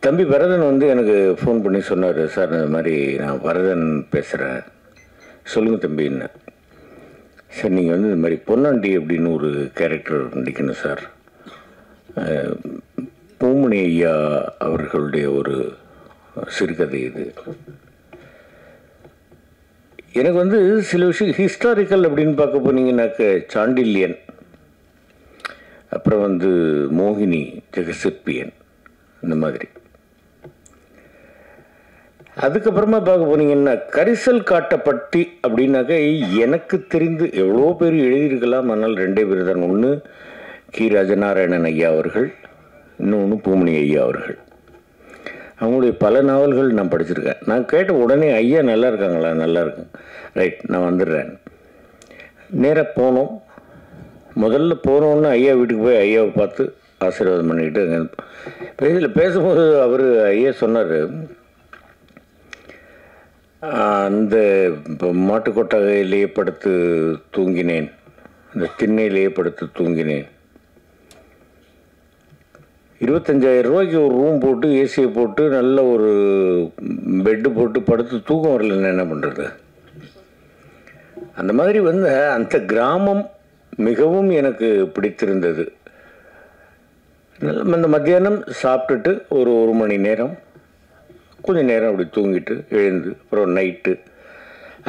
தம்பி வரதன் வந்து எனக்கு ஃபோன் பண்ணி சொன்னார், சார் இந்த மாதிரி நான் வரதன் பேசுகிறேன், சொல்லுங்கள் தம்பின்னு. சார் நீங்கள் வந்து இந்த மாதிரி பொன்னாண்டி அப்படின்னு ஒரு கேரக்டர் நடிக்கணும் சார், பூமணி ஐயா அவர்களுடைய ஒரு சிறுகதை இது. எனக்கு வந்து சில விஷயம் ஹிஸ்டாரிக்கல் அப்படின்னு பார்க்க போனீங்கன்னாக்க சாண்டில்யன், அப்புறம் வந்து மோகினி, ஜெகசிற்பியன், இந்த மாதிரி. அதுக்கப்புறமா பார்க்க போனீங்கன்னா கரிசல் காட்டப்பட்டி அப்படின்னாக்க எனக்கு தெரிந்து எவ்வளோ பேர் எழுதியிருக்கலாம், ஆனால் 2 பேர் தான். ஒன்று கி ராஜநாராயணன் ஐயா அவர்கள், இன்னொன்று பூமணி ஐயா அவர்கள். அவங்களுடைய பல நாவல்கள் நான் படிச்சிருக்கேன். நான் கேட்ட உடனே ஐயா நல்லா இருக்காங்களா, நல்லா இருக்கேன், ரைட் நான் வந்துடுறேன். நேராக போனோம். முதல்ல போனோன்னு ஐயா வீட்டுக்கு போய் ஐயாவை பார்த்து ஆசீர்வாதம் பண்ணிக்கிட்டு பேசும்போது அவர் ஐயா சொன்னார், அந்த மாட்டுக்கொட்டகையிலேயே படுத்து தூங்கினேன், அந்த திண்ணையிலேயே படுத்து தூங்கினேன், 25,000 ரூபாய்க்கு ஒரு ரூம் போட்டு ஏசியை போட்டு நல்ல ஒரு பெட்டு போட்டு படுத்து தூக்கம் வரலன்னு என்ன பண்ணுறது. அந்த மாதிரி வந்து அந்த கிராமம் மிகவும் எனக்கு பிடித்திருந்தது. அந்த மத்தியானம் சாப்பிட்டுட்டு ஒரு 1 மணி நேரம் கொஞ்சம் நேரம் அப்படி தூங்கிட்டு எழுந்து அப்புறம் நைட்டு.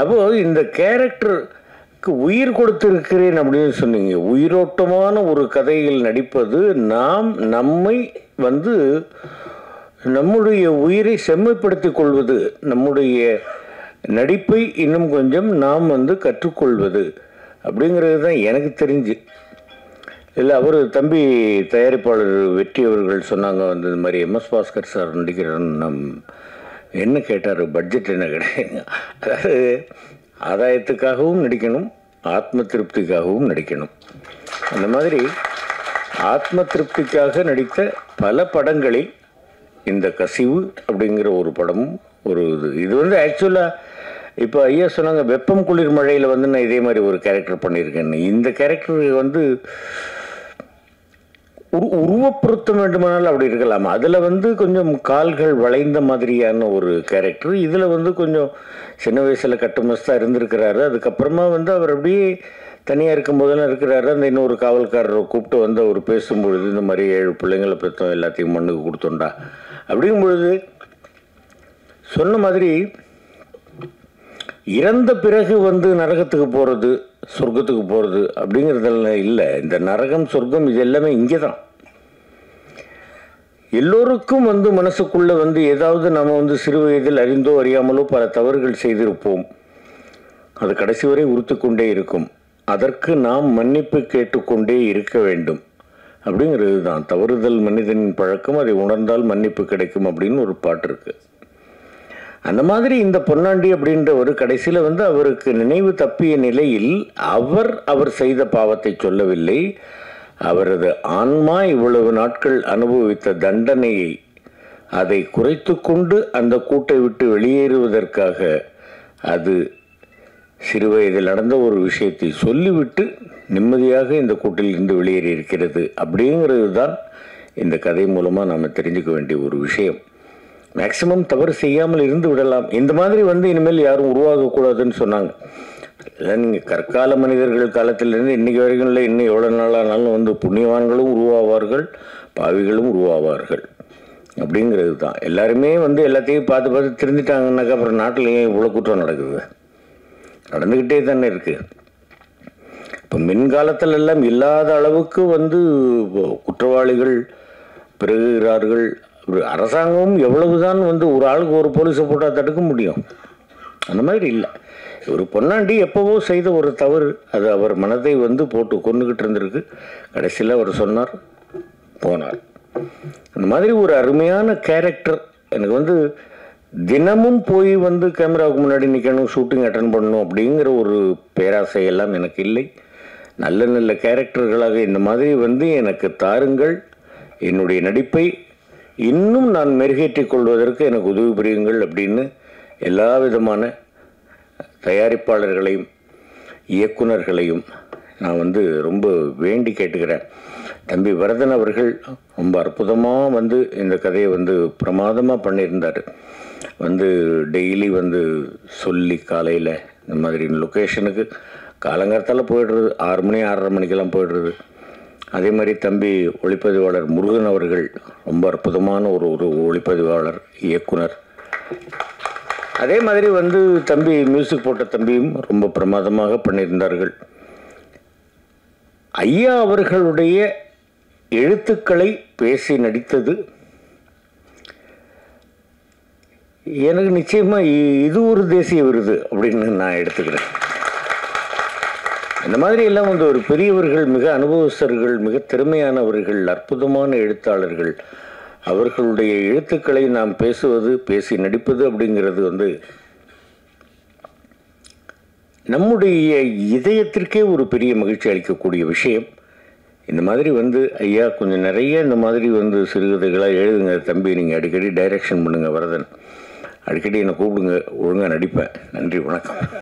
அப்போது இந்த கேரக்டருக்கு உயிர் கொடுத்துருக்கிறேன் அப்படின்னு சொன்னீங்க. உயிரோட்டமான ஒரு கதையில் நடிப்பது, நாம் நம்மை வந்து நம்முடைய உயிரை செம்மைப்படுத்திக் கொள்வது, நம்முடைய நடிப்பை இன்னும் கொஞ்சம் நாம் வந்து கற்றுக்கொள்வது அப்படிங்கிறது தான் எனக்கு தெரிஞ்சு. இல்லை அவர் தம்பி தயாரிப்பாளர் வெற்றி அவர்கள் சொன்னாங்க வந்து இந்த மாதிரி எம்எஸ் பாஸ்கர் சார் நடிக்கிறேன்னு. நம் என்ன கேட்டார், பட்ஜெட் என்ன கிடையாது. அதாவது ஆதாயத்துக்காகவும் நடிக்கணும், ஆத்ம திருப்திக்காகவும் நடிக்கணும். அந்த மாதிரி ஆத்ம திருப்திக்காக நடித்த பல படங்களில் இந்த கசிவு அப்படிங்கிற ஒரு படமும் ஒரு இது வந்து ஆக்சுவலாக இப்போ ஐயா சொன்னாங்க வெப்பம் குளிர் மழையில் வந்து நான் இதே மாதிரி ஒரு கேரக்டர் பண்ணியிருக்கேன்னு. இந்த கேரக்டர் வந்து உருவப்படுத்த வேண்டுமானாலும் அப்படி இருக்கலாம். அதில் வந்து கொஞ்சம் கால்கள் வளைந்த மாதிரியான ஒரு கேரக்டர், இதில் வந்து கொஞ்சம் சின்ன வயசில் கட்டுமஸ்தாக இருந்திருக்கிறாரு. அதுக்கப்புறமா வந்து அவர் அப்படியே தனியாக இருக்கும்போதெல்லாம் இருக்கிறாரு. அந்த இன்னொரு காவல்காரரை கூப்பிட்டு வந்து அவர் பேசும்பொழுது இந்த மாதிரி 7 பிள்ளைங்களை பெற்றோம், எல்லாத்தையும் மண்ணுக்கு கொடுத்தோண்டா அப்படிங்கும் பொழுது சொன்ன மாதிரி இறந்த பிறகு வந்து நரகத்துக்கு போகிறது, சொர்க்கத்துக்கு போகிறது அப்படிங்கிறதெல்லாம் இல்லை. இந்த நரகம் சொர்க்கம் இது எல்லாமே இங்கே தான். எல்லோருக்கும் வந்து மனசுக்குள்ளே வந்து ஏதாவது நம்ம வந்து சிறு வயதில் அறிந்தோ அறியாமலோ பல தவறுகள் செய்திருப்போம். அது கடைசி வரை உறுத்து கொண்டே இருக்கும். அதற்கு நாம் மன்னிப்பு கேட்டுக்கொண்டே இருக்க வேண்டும் அப்படிங்கிறது தான். தவறுதல் மனிதனின் பழக்கம், அதை உணர்ந்தால் மன்னிப்பு கிடைக்கும் அப்படின்னு ஒரு பாட்டு இருக்குது. அந்த மாதிரி இந்த பொன்னாண்டி அப்படின்ற ஒரு கடைசியில் வந்து அவருக்கு நினைவு தப்பிய நிலையில் அவர் செய்த பாவத்தை சொல்லவில்லை. அவரது ஆன்மா இவ்வளவு நாட்கள் அனுபவித்த தண்டனையை அதை குறைத்து கொண்டு அந்த கூட்டை விட்டு வெளியேறுவதற்காக அது சிறுவயதில் நடந்த ஒரு விஷயத்தை சொல்லிவிட்டு நிம்மதியாக இந்த கூட்டில் இருந்து வெளியேறி இருக்கிறது. அப்படிங்கிறது தான் இந்த கதை மூலமாக நாம் தெரிஞ்சுக்க வேண்டிய ஒரு விஷயம். மேக்சிமம் தவறு செய்யாமல் இருந்து விடலாம். இந்த மாதிரி வந்து இனிமேல் யாரும் உருவாகக்கூடாதுன்னு சொன்னாங்க. இதெல்லாம் நீங்கள் கற்கால மனிதர்கள் காலத்திலிருந்து இன்றைக்கி வரைக்கும் இல்லை, இன்னும் எவ்வளோ நாளானாலும் வந்து புண்ணியவான்களும் உருவாவார்கள், பாவிகளும் உருவாவார்கள் அப்படிங்கிறது தான். எல்லாருமே வந்து எல்லாத்தையும் பார்த்து பார்த்து திருந்திட்டாங்கன்னாக்கா அப்புறம் நாட்டில் ஏன் இவ்வளோ குற்றம் நடக்குது? நடந்துக்கிட்டே தானே இருக்குது. இப்போ மின்காலத்தில் எல்லாம் இல்லாத அளவுக்கு வந்து குற்றவாளிகள் பெருகிறார்கள். அரசாங்கமும் எவ்வளவுதான் வந்து ஒரு ஆளுக்கு ஒரு போலீஸை போட்டால் தடுக்க முடியும்? அந்த மாதிரி இல்லை. ஒரு பொன்னாண்டி எப்போவோ செய்த ஒரு தவறு, அது அவர் மனதை வந்து போட்டு கொண்டுகிட்டு இருந்திருக்கு. கடைசியில் அவர் சொன்னார், போனார். அந்த மாதிரி ஒரு அருமையான கேரக்டர். எனக்கு வந்து தினமும் போய் வந்து கேமராவுக்கு முன்னாடி நிற்கணும், ஷூட்டிங் அட்டன் பண்ணணும் அப்படிங்கிற ஒரு பேராசையெல்லாம் எனக்கு இல்லை. நல்ல நல்ல கேரக்டர்களாக இந்த மாதிரி வந்து எனக்கு தாருங்கள். என்னுடைய நடிப்பை இன்னும் நான் மெருகேற்றிக் கொள்வதற்கு எனக்கு உதவி புரியுங்கள் அப்படின்னு எல்லா விதமான தயாரிப்பாளர்களையும் இயக்குனர்களையும் நான் வந்து ரொம்ப வேண்டி கேட்டுக்கிறேன். தம்பி வரதன் அவர்கள் ரொம்ப அற்புதமாக வந்து இந்த கதையை வந்து பிரமாதமாக பண்ணியிருந்தார். வந்து டெய்லி வந்து சொல்லி காலையில் இந்த மாதிரி லொக்கேஷனுக்கு காலங்காலத்தால் போயிடுறது, 6 மணி 6:30 மணிக்கெல்லாம் போயிடுறது. அதே மாதிரி தம்பி ஒளிப்பதிவாளர் முருகன் அவர்கள் ரொம்ப அற்புதமான ஒரு ஒளிப்பதிவாளர், இயக்குனர். அதே மாதிரி வந்து தம்பி மியூசிக் போட்ட தம்பியும் ரொம்ப பிரமாதமாக பண்ணியிருந்தார்கள். ஐயா அவர்களுடைய எழுத்துக்களை பேசி நடித்தது எனக்கு நிச்சயமாக இது ஒரு தேசிய விருது அப்படின்னு நான் எடுத்துக்கிறேன். இந்த மாதிரி எல்லாம் வந்து ஒரு பெரியவர்கள், மிக அனுபவஸ்தர்கள், மிக திறமையானவர்கள், அற்புதமான எழுத்தாளர்கள், அவர்களுடைய எழுத்துக்களை நாம் பேசி நடிப்பது அப்படிங்கிறது வந்து நம்முடைய இதயத்திற்கே ஒரு பெரிய மகிழ்ச்சி அளிக்கக்கூடிய விஷயம். இந்த மாதிரி வந்து ஐயா கொஞ்சம் நிறைய இந்த மாதிரி வந்து சிறுகதைகளாக எழுதுங்க தம்பி, நீங்கள் அடிக்கடி டைரக்ஷன் பண்ணுங்கள் வரதன், அடிக்கடி என்னை கூப்பிடுங்க, ஒழுங்காக நடிப்பேன். நன்றி, வணக்கம்.